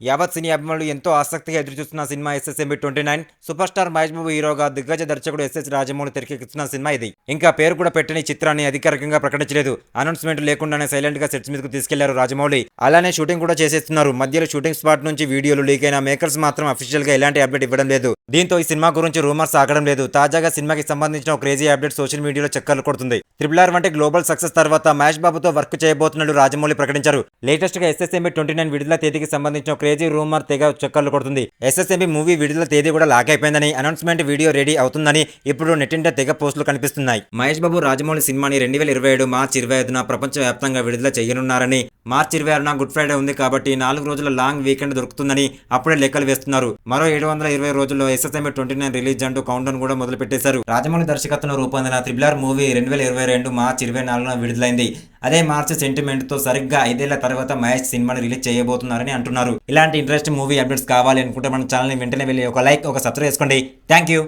యావత్ సినీ అభిమానులు ఎంతో ఆసక్తిగా ఎదురుచూస్తున్న cinema SSMB 29. Super star Mahesh Babu హీరోగా దిగ్గజ దర్శకుడు ఎస్ఎస్ రాజమౌళి తెరకెక్కిస్తున్న సినిమా ఇది. ఇంకా పేరు కూడా పెట్టని చిత్రాన్ని అధికారికంగా ప్రకటించలేదు. అనౌన్స్మెంట్ లేకుండానే సైలెంట్ గా సెట్స్ మీదకు తీసుకెళ్లారు రాజమౌళి. అలానే షూటింగ్ కూడా చేసేస్తున్నారు. మధ్యలో షూటింగ్ స్పాట్ నుంచి వీడియోలు లీక్ అయిన మేకర్స్ మాత్రం అఫీషియల్ గా ఎలాంటి అప్డేట్ ఇవ్వడం లేదు. దీంతో ఈ సినిమా గురించి రూమర్స్ ఆగడం లేదు. తాజాగా సినిమాకి సంబంధించిన ఒక క్రేజీ అప్డేట్ సోషల్ మీడియాలో చక్కర్లు కొడుతుంది. RRR వంటి గ్లోబల్ సక్సెస్ తర్వాత మహేష్ బాబుతో వర్క్ చేయబోతున్నట్టు రాజమౌళి ప్రకటించారు. లేటెస్ట్ గా ఎస్ఎస్ఎంబి 29 విడుదల తేదీకి సంబంధించిన క్రేజీ రూమర్ తెగ చక్కర్లు కొడుతుంది. ఎస్ఎస్ఎంబి మూవీ విడుదల తేదీ కూడా లాక్ అయిపోయిందని, అనౌన్స్మెంట్ వీడియో రెడీ అవుతుందని ఇప్పుడు నెట్టింట తెగ పోస్టులు కనిపిస్తున్నాయి. మహేష్ బాబు రాజమౌళి సినిమాని 2027 మార్చి 25న ప్రపంచ వ్యాప్తంగా విడుదల చేయనున్నారని, మార్చి 26న గుడ్ ఫ్రైడే ఉంది కాబట్టి 4 రోజుల లాంగ్ వీకెండ్ దొరుకుతుందని అప్పుడే లెక్కలు వేస్తున్నారు. మరో 720 రోజుల్లో ఎస్ఎస్ఎంబి 29 రిలీజ్ అంటూ కౌంట్ డౌన్ కూడా మొదలు పెట్టేశారు. రాజమౌళి దర్శకత్వంలో రూపొందిన RRR మూవీ 2022 మార్చి 24న విడుదలైంది. అదే మార్చి సెంటిమెంట్ తో సరిగ్గా 5 ఏళ్ల తర్వాత మహేష్ సినిమాని రిలీజ్ చేయబోతున్నారని అంటున్నారు. ఇలాంటి ఇంట్రెస్ట్ మూవీ అప్డేట్స్ కావాలి అనుకుంటే మన ఛానల్ ని వెంటనే వెళ్ళి ఒక లైక్, ఒక సబ్స్క్రైబ్ చేసుకోండి. Thank you.